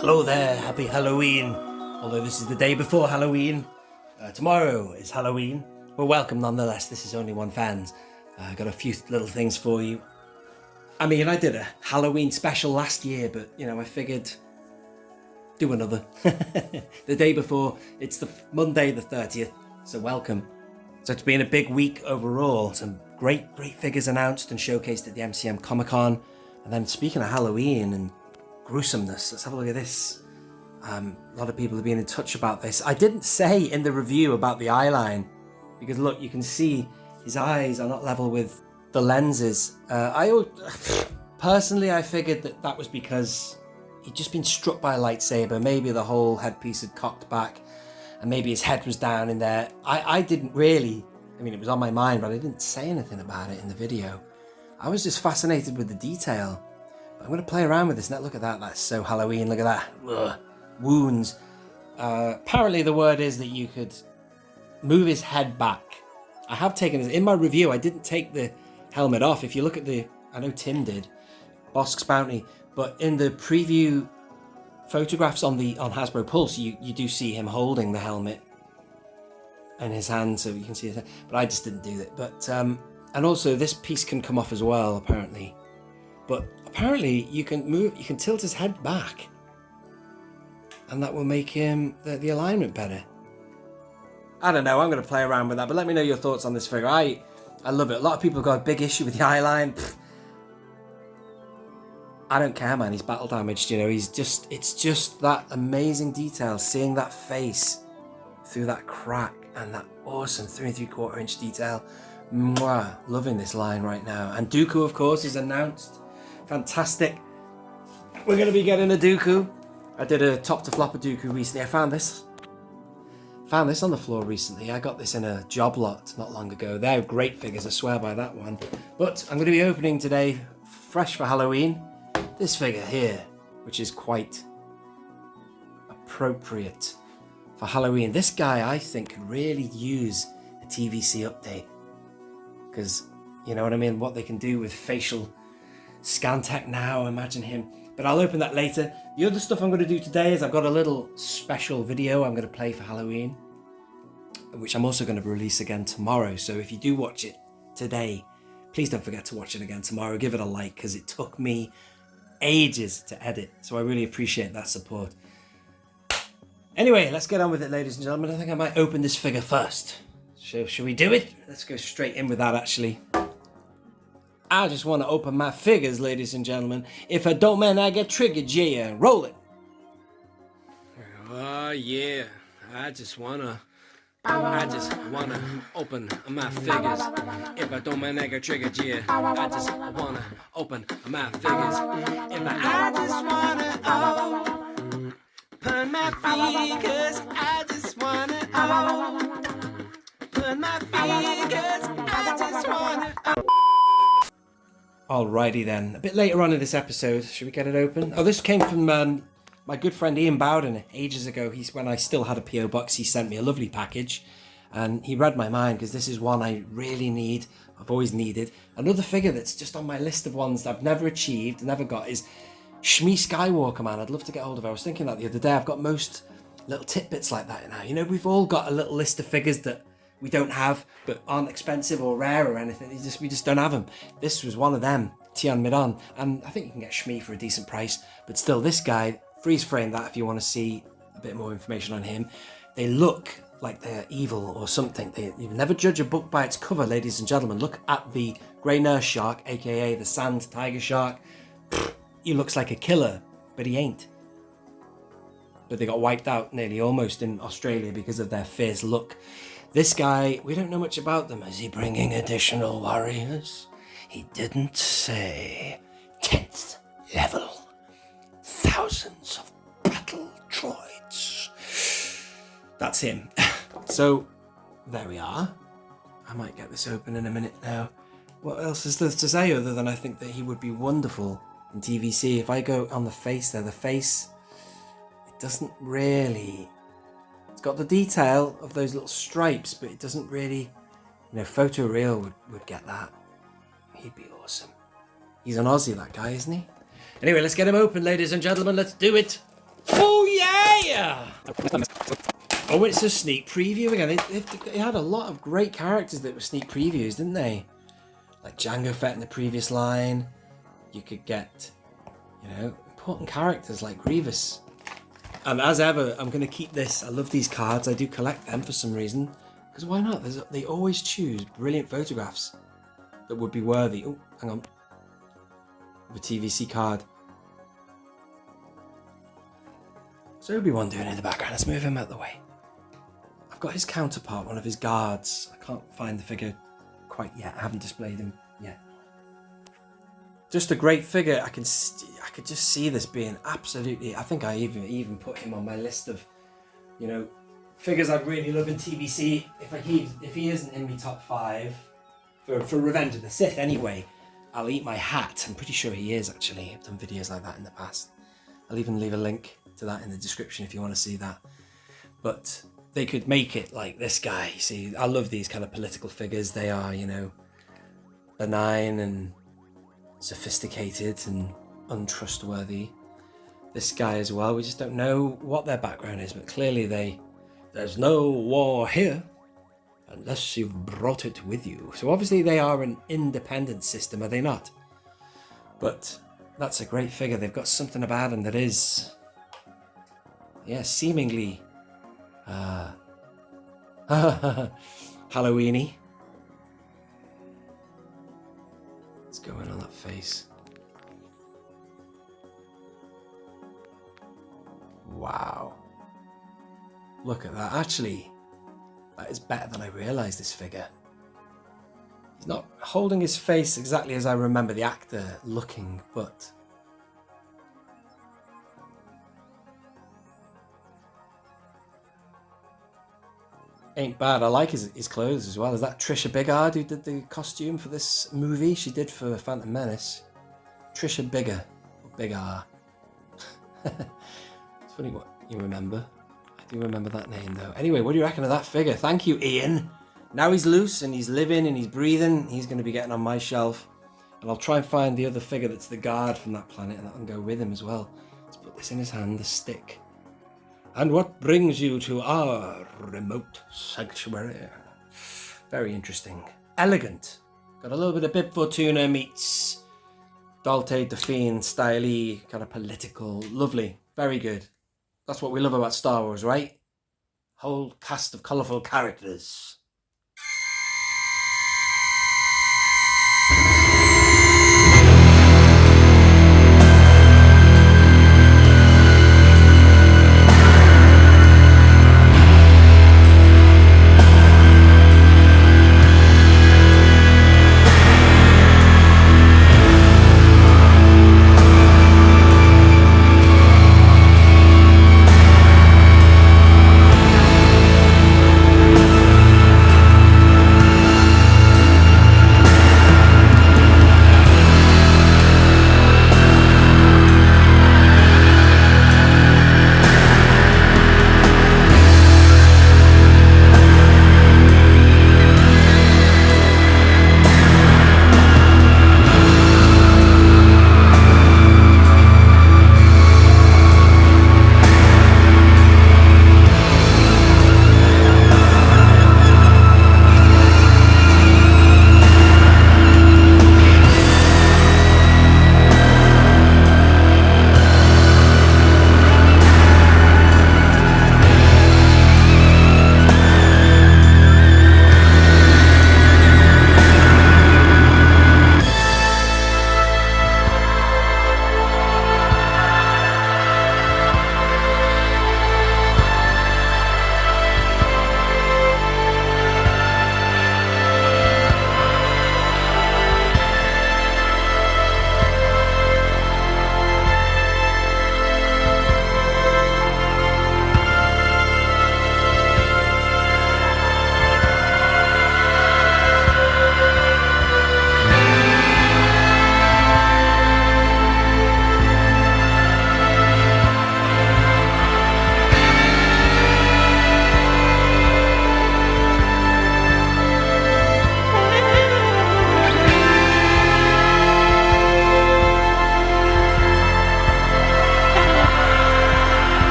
Hello there, happy Halloween. Although this is the day before Halloween, tomorrow is Halloween. Well, welcome nonetheless. This is Only One Fans. I got a few little things for you. I mean, I did a Halloween special last year, but you know, I figured do another. The day before, it's the Monday the 30th, so welcome. So it's been a big week overall. Some great figures announced and showcased at the MCM Comic-Con. And then speaking of Halloween and gruesomeness, let's have a look at this. A lot of people have been in touch about this. I didn't say in the review about the eyeline, because look, you can see his eyes are not level with the lenses. Personally, I figured that was because he'd just been struck by a lightsaber. Maybe the whole headpiece had cocked back and maybe his head was down in there. I didn't really, I mean, it was on my mind, but I didn't say anything about it in the video. I was just fascinated with the detail. I'm going to play around with this now. Look at that. That's so Halloween. Look at that. Ugh. Wounds. Apparently the word is that you could move his head back. I have taken this. In my review, I didn't take the helmet off. If you look at I know Tim did, Bosk's Bounty, but in the preview photographs on Hasbro Pulse, you do see him holding the helmet in his hand, so you can see his head. But I just didn't do that. But and also this piece can come off as well, apparently. But apparently you can tilt his head back, and that will make him the alignment better. I don't know, I'm going to play around with that, but let me know your thoughts on this figure. I love it. A lot of people have got a big issue with the eyeline. I don't care, man. He's battle damaged, you know. It's just that amazing detail, seeing that face through that crack and that awesome 3 3/4 inch detail. Mwah, loving this line right now. And Dooku, of course, is announced. Fantastic. We're going to be getting a Dooku. I did a top to flopper Dooku recently. I found this on the floor recently. I got this in a job lot not long ago. They're great figures, I swear by that one. But I'm going to be opening today, fresh for Halloween, this figure here, which is quite appropriate for Halloween. This guy, I think, could really use a TVC update. Because, you know what I mean? What they can do with facial scan tech now, imagine him. But I'll open that later. The other stuff I'm going to do today is I've got a little special video I'm going to play for Halloween, which I'm also going to release again tomorrow. So if you do watch it today, please don't forget to watch it again tomorrow. Give it a like, because it took me ages to edit. So I really appreciate that support. Anyway, let's get on with it, ladies and gentlemen. I think I might open this figure first. So should we do it? Let's go straight in with that, actually. I just want to open my figures, ladies and gentlemen. If I don't, man, I get triggered. Yeah, roll it. Oh, yeah. I just wanna open my figures. If I don't, man, I get triggered. Yeah, I just wanna open my figures. If I just wanna open my figures. I just wanna open my figures. I just wanna. Alrighty then. A bit later on in this episode, should we get it open? Oh, this came from my good friend Ian Bowden ages ago. When I still had a PO box, he sent me a lovely package, and he read my mind because this is one I really need. I've always needed. Another figure that's just on my list of ones that I've never achieved, never got, is Shmi Skywalker, man. I'd love to get hold of her. I was thinking that the other day. I've got most little tidbits like that now. You know, we've all got a little list of figures that we don't have, but aren't expensive or rare or anything. We just don't have them. This was one of them, Tian Midon, and I think you can get Shmi for a decent price. But still, this guy, freeze frame that if you want to see a bit more information on him. They look like they're evil or something. You never judge a book by its cover, ladies and gentlemen. Look at the grey nurse shark, aka the sand tiger shark. He looks like a killer, but he ain't. But they got wiped out nearly almost in Australia because of their fierce look. This guy, we don't know much about them. Is he bringing additional warriors? He didn't say. 10th level. Thousands of battle droids. That's him. So, there we are. I might get this open in a minute now. What else is there to say other than I think that he would be wonderful in TVC? If I go on the face there, the face, it doesn't really... It's got the detail of those little stripes, but it doesn't really, photoreal would get that. He'd be awesome. He's an Aussie, that guy, isn't he? Anyway, let's get him open, ladies and gentlemen. Let's do it. Oh, yeah! Oh, it's a sneak preview again. They had a lot of great characters that were sneak previews, didn't they? Like Jango Fett in the previous line. You could get, important characters like Grievous. And as ever, I'm going to keep this. I love these cards. I do collect them for some reason. Because why not? They always choose brilliant photographs that would be worthy. Oh, hang on. Of a TVC card. What's Obi-Wan doing in the background? Let's move him out of the way. I've got his counterpart, one of his guards. I can't find the figure quite yet. I haven't displayed him yet. Just a great figure. I could just see this being absolutely... I think I even put him on my list of, figures I'd really love in TVC. If he isn't in my top 5 for Revenge of the Sith anyway, I'll eat my hat. I'm pretty sure he is, actually. I've done videos like that in the past. I'll even leave a link to that in the description if you want to see that. But they could make it like this guy. See, I love these kind of political figures. They are, benign and sophisticated and untrustworthy. This guy as well, we just don't know what their background is, but clearly there's no war here unless you've brought it with you. So obviously they are an independent system, are they not? But that's a great figure. They've got something about them that is, seemingly Halloween-y. What's going on that face? Wow. Look at that. Actually, that is better than I realised, this figure. He's not holding his face exactly as I remember the actor looking, but... ain't bad. I like his clothes as well. Is that Trisha Biggard who did the costume for this movie? She did for Phantom Menace. Trisha Bigger. Or Biggar. It's funny what you remember. I do remember that name though. Anyway, what do you reckon of that figure? Thank you, Ian. Now he's loose and he's living and he's breathing. He's going to be getting on my shelf. And I'll try and find the other figure that's the guard from that planet and that can go with him as well. Let's put this in his hand, the stick. And what brings you to our remote sanctuary? Very interesting. Elegant. Got a little bit of Bib Fortuna meets Dalte Define, styly, kind of political. Lovely. Very good. That's what we love about Star Wars, right? Whole cast of colourful characters.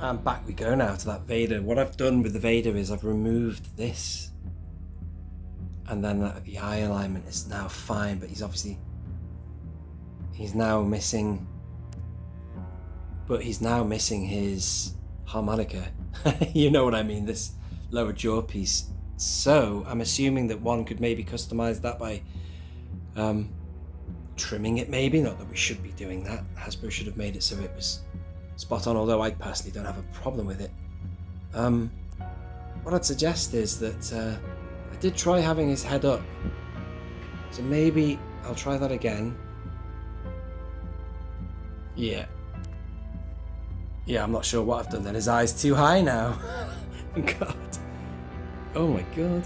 And back we go now to that Vader. What I've done with the Vader is I've removed this. And then the eye alignment is now fine, but he's now missing... But he's now missing his harmonica. You know what I mean, this lower jaw piece. So I'm assuming that one could maybe customize that by trimming it maybe. Not that we should be doing that. Hasbro should have made it so it was spot on, although I personally don't have a problem with it. What I'd suggest is that I did try having his head up, so maybe I'll try that again. Yeah, I'm not sure what I've done then. His eye's too high now. God, oh my god,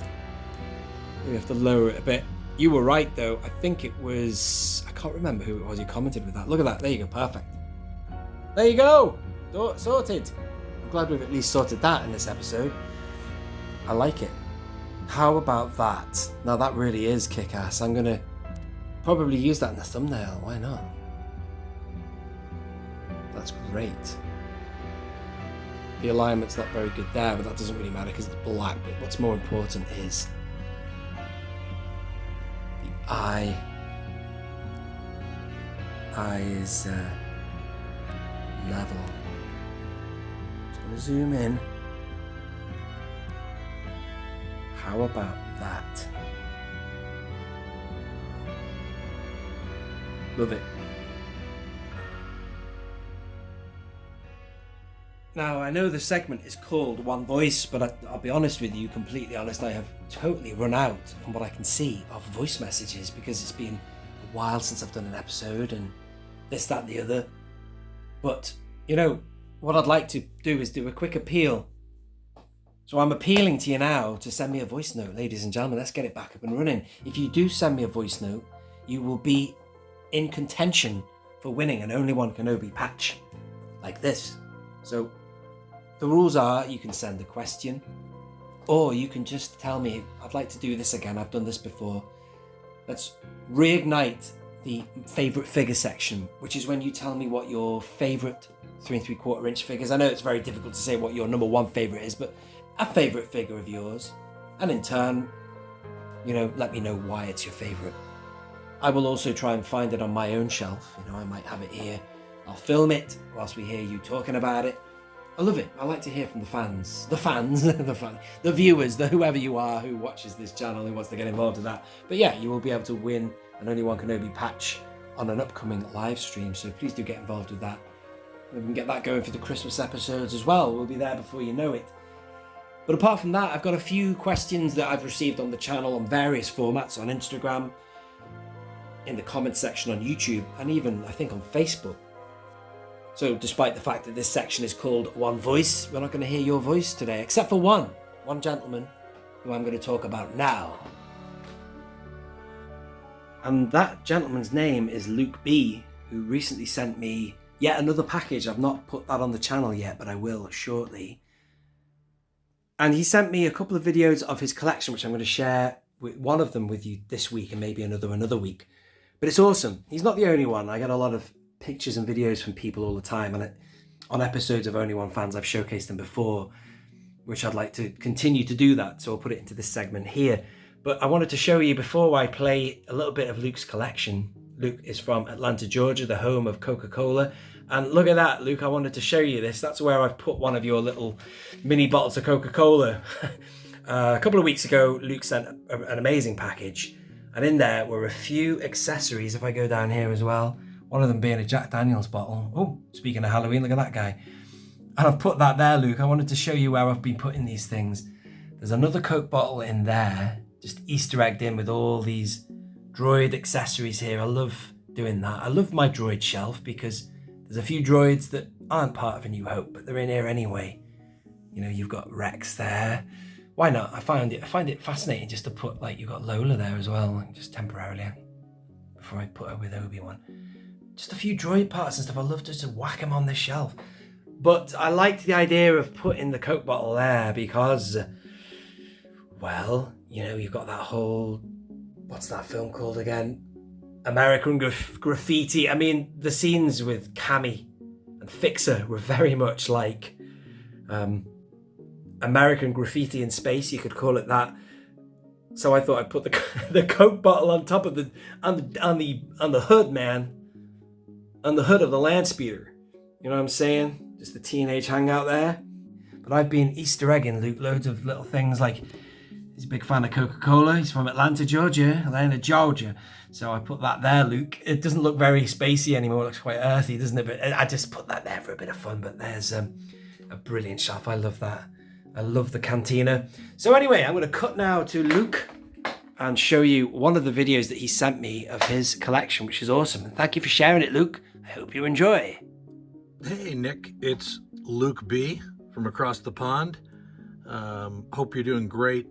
we have to lower it a bit. You were right though. I think it was, I can't remember who it was who commented with that. Look at that, there you go, perfect. There you go, sorted. I'm glad we've at least sorted that in this episode. I like it. How about that? Now that really is kick-ass. I'm gonna probably use that in the thumbnail, why not? That's great. The alignment's not very good there, but that doesn't really matter because it's black. But what's more important is the eye. Eye is level. Just gonna zoom in. How about that? Love it. Now, I know the segment is called One Voice, but I'll be honest with you, completely honest, I have totally run out, from what I can see, of voice messages because it's been a while since I've done an episode and this, that, and the other. But, you know, what I'd like to do is do a quick appeal. So I'm appealing to you now to send me a voice note, ladies and gentlemen. Let's get it back up and running. If you do send me a voice note, you will be in contention for winning an Only One Kenobi patch like this. So the rules are you can send a question or you can just tell me, I'd like to do this again. I've done this before. Let's reignite the favourite figure section, which is when you tell me what your favourite 3 3/4 inch figures. I know it's very difficult to say what your number one favourite is, but a favourite figure of yours, and in turn, you know, let me know why it's your favourite. I will also try and find it on my own shelf. You know, I might have it here. I'll film it whilst we hear you talking about it. I love it. I like to hear from the fans, the viewers, whoever you are who watches this channel, who wants to get involved in that. But yeah, you will be able to win an Only One Kenobi patch on an upcoming live stream. So please do get involved with that. We can get that going for the Christmas episodes as well. We'll be there before you know it. But apart from that, I've got a few questions that I've received on the channel on various formats, on Instagram, in the comments section on YouTube, and even, I think, on Facebook. So despite the fact that this section is called One Voice, we're not going to hear your voice today, except for one gentleman who I'm going to talk about now. And that gentleman's name is Luke B, who recently sent me yet another package. I've not put that on the channel yet, but I will shortly. And he sent me a couple of videos of his collection, which I'm going to share with one of them with you this week and maybe another week. But it's awesome. He's not the only one. I get a lot of pictures and videos from people all the time. And on episodes of Only One Fans, I've showcased them before, which I'd like to continue to do that. So I'll put it into this segment here. But I wanted to show you before I play a little bit of Luke's collection. Luke is from Atlanta, Georgia, the home of Coca-Cola. And look at that, Luke, I wanted to show you this. That's where I've put one of your little mini bottles of Coca-Cola. A couple of weeks ago, Luke sent an amazing package. And in there were a few accessories, if I go down here as well. One of them being a Jack Daniels bottle. Oh, speaking of Halloween, look at that guy. And I've put that there, Luke. I wanted to show you where I've been putting these things. There's another Coke bottle in there, just Easter egged in with all these droid accessories here. I love doing that. I love my droid shelf because there's a few droids that aren't part of A New Hope, but they're in here anyway. You know, you've got Rex there. Why not? I find it fascinating just to put, like, you've got Lola there as well, like, just temporarily, before I put her with Obi-Wan. Just a few droid parts and stuff. I love just to whack them on this shelf. But I liked the idea of putting the Coke bottle there because, well, you know, you've got that whole, what's that film called again? American Graffiti. I mean, the scenes with Cammy and Fixer were very much like American graffiti in space, you could call it that. So I thought I'd put the Coke bottle on top of the hood, man, on the hood of the land speeder. You know what I'm saying? Just the teenage hangout there. But I've been Easter egging Luke loads of little things, like he's a big fan of Coca-Cola. He's from Atlanta, Georgia. So I put that there, Luke. It doesn't look very spacey anymore. It looks quite earthy, doesn't it? But I just put that there for a bit of fun. But there's a brilliant shelf. I love that. I love the cantina. So anyway, I'm going to cut now to Luke and show you one of the videos that he sent me of his collection, which is awesome. And thank you for sharing it, Luke. I hope you enjoy. Hey, Nick. It's Luke B. from across the pond. Hope you're doing great.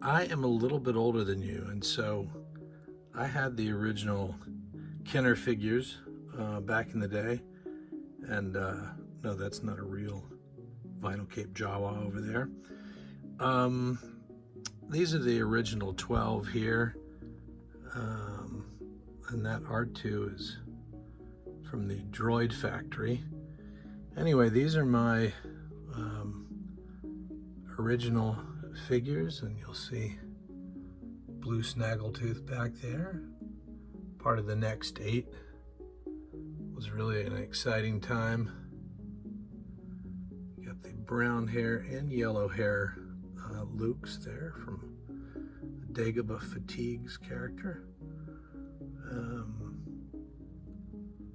I am a little bit older than you, and so I had the original Kenner figures back in the day. And no, that's not a real vinyl cape Jawa over there. These are the original 12 here. And that R2 is from the Droid Factory. Anyway, these are my original figures, and you'll see blue snaggletooth back there. Part of the next 8. Was really an exciting time. You got the brown hair and yellow hair Lukes there from the Dagobah Fatigues character.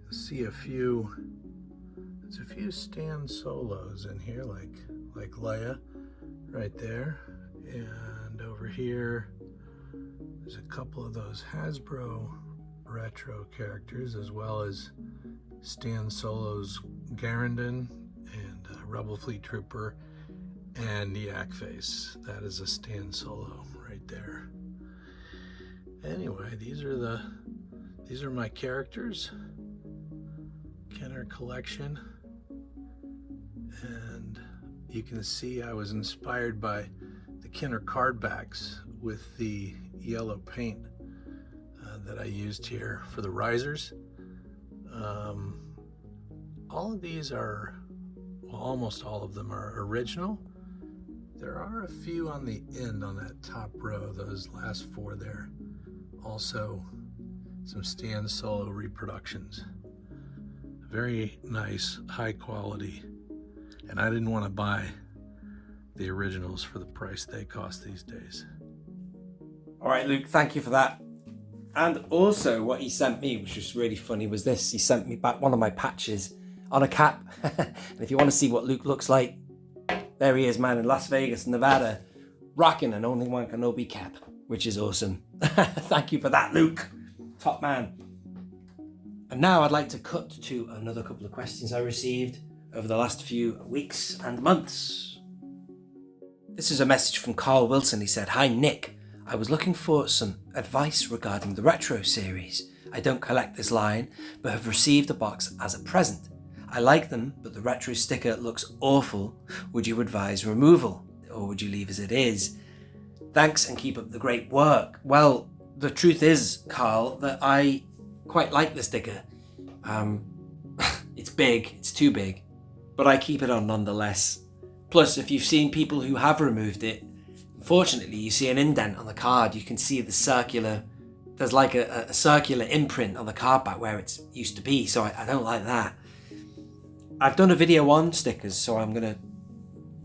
You'll see there's a few stand solos in here, like Leia right there. And over here, there's a couple of those Hasbro retro characters, as well as Stan Solo's Garandon and Rebel Fleet Trooper and Yak Face. That is a Stan Solo right there. Anyway, these are my characters, Kenner collection, and you can see I was inspired by the Kenner card backs with the yellow paint that I used here for the risers. All of these are, well, almost all of them are original. There are a few on the end on that top row, those last 4 there. Also, some Stan Solo reproductions. Very nice, high quality. And I didn't want to buy the originals for the price they cost these days. All right, Luke, thank you for that. And also what he sent me, which was really funny, was this. He sent me back one of my patches on a cap. And if you want to see what Luke looks like, there he is, man, in Las Vegas, Nevada, rocking an Only One Kenobi cap, which is awesome. Thank you for that, Luke. Top man. And now I'd like to cut to another couple of questions I received over the last few weeks and months. This is a message from Carl Wilson. He said, "Hi Nick, I was looking for some advice regarding the retro series. I don't collect this line, but have received a box as a present. I like them, but the retro sticker looks awful. Would you advise removal, or would you leave as it is? Thanks and keep up the great work." Well, the truth is, Carl, that I quite like the sticker. It's big, it's too big, but I keep it on nonetheless. Plus, if you've seen people who have removed it, unfortunately you see an indent on the card. You can see there's like a circular imprint on the card back where it used to be, so I don't like that. I've done a video on stickers, so I'm going to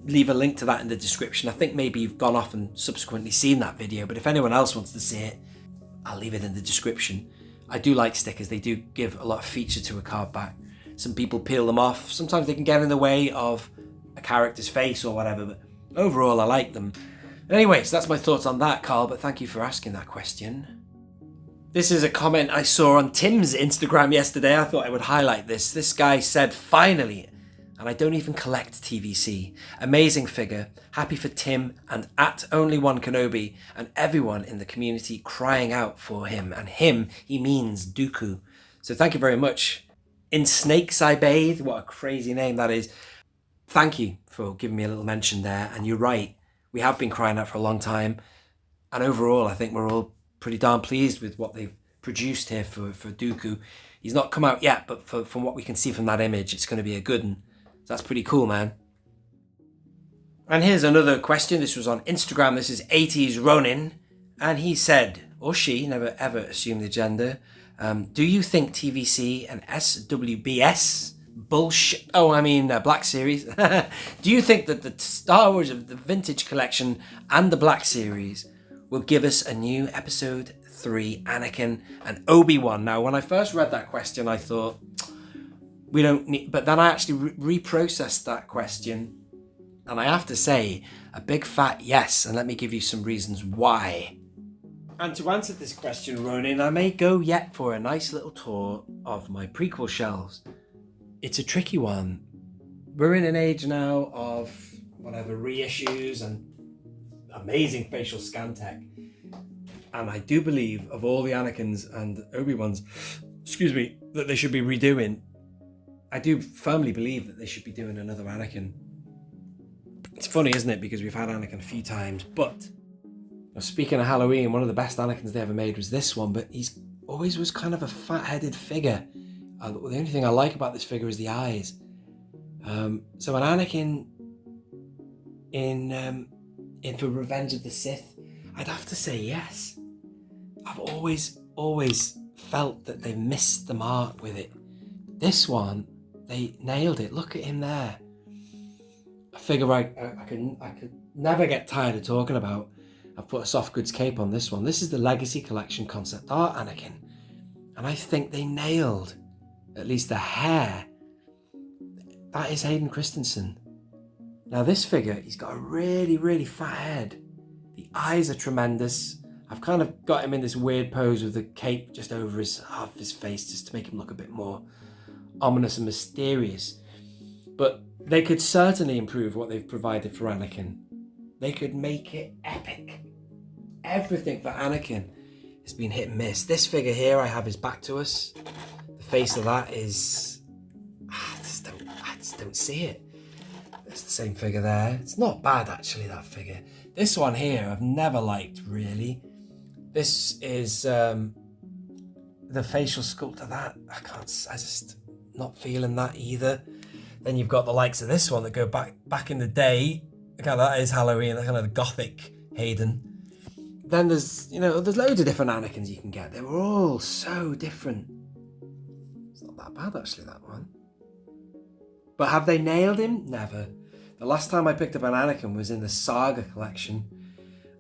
leave a link to that in the description. I think maybe you've gone off and subsequently seen that video, but if anyone else wants to see it, I'll leave it in the description. I do like stickers. They do give a lot of feature to a card back. Some people peel them off. Sometimes they can get in the way of a character's face or whatever, but overall I like them. Anyway, so that's my thoughts on that, Carl, but thank you for asking that question. This is a comment I saw on Tim's Instagram yesterday. I thought I would highlight this. This guy said, "Finally, and I don't even collect TVC. Amazing figure. Happy for Tim and at Only One Kenobi and everyone in the community crying out for him." And him, he means Dooku. So thank you very much. In Snakes I Bathe. What a crazy name that is. Thank you for giving me a little mention there. And you're right. We have been crying out for a long time. And overall, I think we're all pretty darn pleased with what they've produced here for Dooku. He's not come out yet, but from what we can see from that image, it's going to be a good one. So that's pretty cool, man. And here's another question. This was on Instagram. This is 80s Ronin. And he said, or she, never ever assume the gender, do you think TVC and SWBS bullshit, Black Series, do you think that the Star Wars of the Vintage Collection and the Black Series will give us a new Episode 3 Anakin and Obi-Wan? Now, when I first read that question, I thought, we don't need, but then I actually reprocessed that question, and I have to say, a big fat yes, and let me give you some reasons why. And to answer this question, Ronin, I may go yet for a nice little tour of my prequel shelves. It's a tricky one. We're in an age now of whatever reissues and amazing facial scan tech. And I do believe of all the Anakins and Obi-Wans, that they should be redoing. I do firmly believe that they should be doing another Anakin. It's funny, isn't it? Because we've had Anakin a few times, but speaking of Halloween, one of the best Anakins they ever made was this one, but he's always was kind of a fat-headed figure. The only thing I like about this figure is the eyes. So an Anakin in for Revenge of the Sith, I'd have to say yes. I've always felt that they missed the mark with it. This one, they nailed it. Look at him there. A figure I could never get tired of talking about. I've put a soft goods cape on this one. This is the Legacy Collection concept art Anakin. And I think they nailed at least the hair. That is Hayden Christensen. Now this figure, he's got a really, really fat head. The eyes are tremendous. I've kind of got him in this weird pose with the cape just over half of his face, just to make him look a bit more ominous and mysterious. But they could certainly improve what they've provided for Anakin. They could make it epic. Everything for Anakin has been hit and miss. This figure here I have his back to us. The face of that is... I just don't see it. It's the same figure there. It's not bad actually, that figure. This one here I've never liked really. This is the facial sculpt of that. I just not feeling that either. Then you've got the likes of this one that go back in the day. Okay, that is Halloween, that kind of gothic Hayden. Then there's loads of different Anakins you can get. They were all so different. It's not that bad actually, that one. But have they nailed him? Never. The last time I picked up an Anakin was in the Saga collection,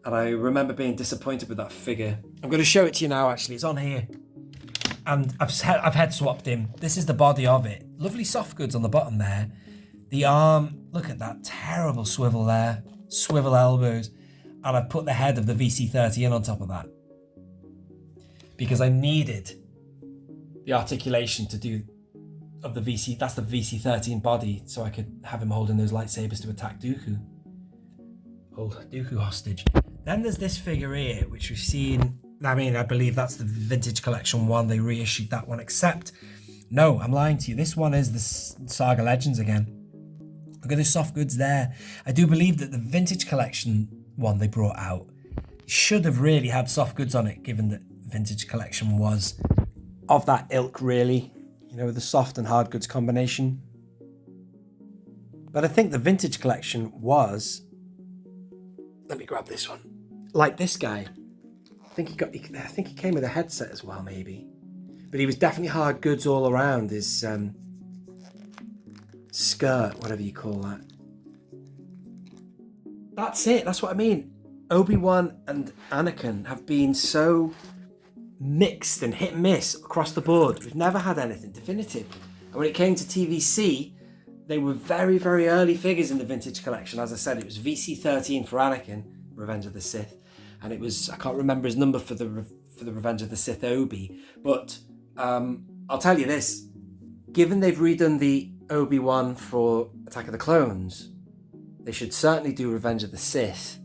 and I remember being disappointed with that figure. I'm going to show it to you now actually, it's on here. And I've head swapped him. This is the body of it. Lovely soft goods on the bottom there. The arm, look at that terrible swivel there. Swivel elbows. And I've put the head of the VC-30 in on top of that. Because I needed the articulation to do of the VC, that's the VC-13 body, so I could have him holding those lightsabers to attack Dooku. Hold Dooku hostage. Then there's this figure here, which we've seen, I believe that's the Vintage Collection one, they reissued that one, except, no, I'm lying to you, this one is the Saga Legends again. Look at the soft goods there. I do believe that the Vintage Collection one they brought out should have really had soft goods on it, given that Vintage Collection was of that ilk really, with the soft and hard goods combination. But I think the Vintage Collection was, let me grab this one, like this guy. I think he came with a headset as well, maybe. But he was definitely hard goods all around. His skirt, whatever you call that. That's it. That's what I mean. Obi-Wan and Anakin have been so mixed and hit and miss across the board. We've never had anything definitive. And when it came to TVC, they were very, very early figures in the Vintage Collection. As I said, it was VC-13 for Anakin, Revenge of the Sith. And it was, I can't remember his number for the Revenge of the Sith Obi. But I'll tell you this. Given they've redone the Obi-Wan for Attack of the Clones, they should certainly do Revenge of the Sith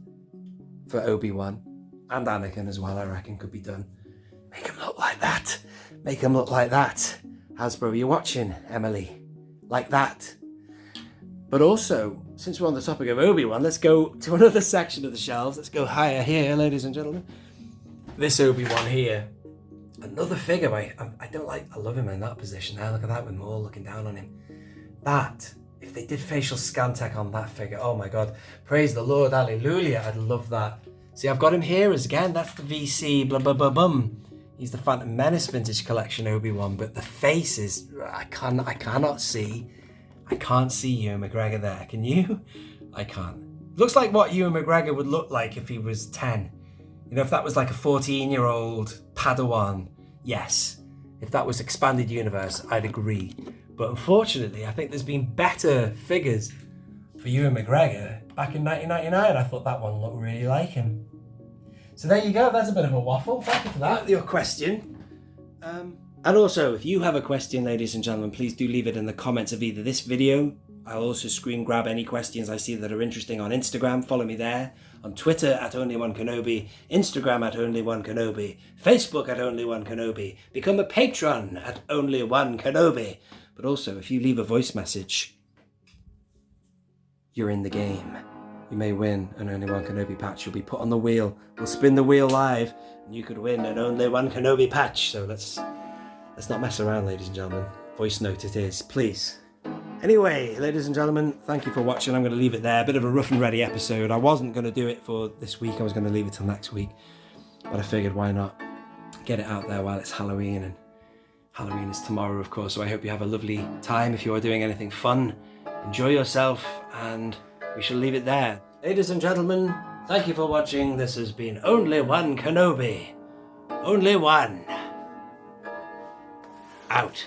for Obi-Wan. And Anakin as well, I reckon, could be done. Make him look like that. Make him look like that. Hasbro, you're watching, Emily. Like that. But also, since we're on the topic of Obi-Wan, let's go to another section of the shelves. Let's go higher here, ladies and gentlemen. This Obi-Wan here. Another figure, I love him in that position now. Look at that with Maul looking down on him. That if they did facial scan tech on that figure, oh my God, praise the Lord, hallelujah, I'd love that. See, I've got him here as again, that's the VC, blah, blah, blah, bum. He's the Phantom Menace Vintage Collection Obi-Wan, but the face is, I can't see Ewan McGregor there, can you? I can't. Looks like what Ewan McGregor would look like if he was 10. You know, if that was like a 14-year-old Padawan, yes. If that was expanded universe, I'd agree. But unfortunately, I think there's been better figures for Ewan McGregor. Back in 1999, I thought that one looked really like him. So there you go, that's a bit of a waffle. Thank you for that, your question. And also, if you have a question, ladies and gentlemen, please do leave it in the comments of either this video. I'll also screen grab any questions I see that are interesting on Instagram. Follow me there. On Twitter at One Kenobi, Instagram at One Kenobi, Facebook at One Kenobi. Become a patron at One Kenobi. But also, if you leave a voice message, you're in the game. You may win an One Kenobi patch. You'll be put on the wheel. We'll spin the wheel live, and you could win an One Kenobi patch. So let's not mess around, ladies and gentlemen. Voice note it is, please. Anyway, ladies and gentlemen, thank you for watching. I'm going to leave it there. A bit of a rough and ready episode. I wasn't going to do it for this week. I was going to leave it till next week. But I figured, why not get it out there while it's Halloween. And Halloween is tomorrow, of course. So I hope you have a lovely time. If you are doing anything fun, enjoy yourself. And we shall leave it there. Ladies and gentlemen, thank you for watching. This has been One Kenobi. Only one. Out.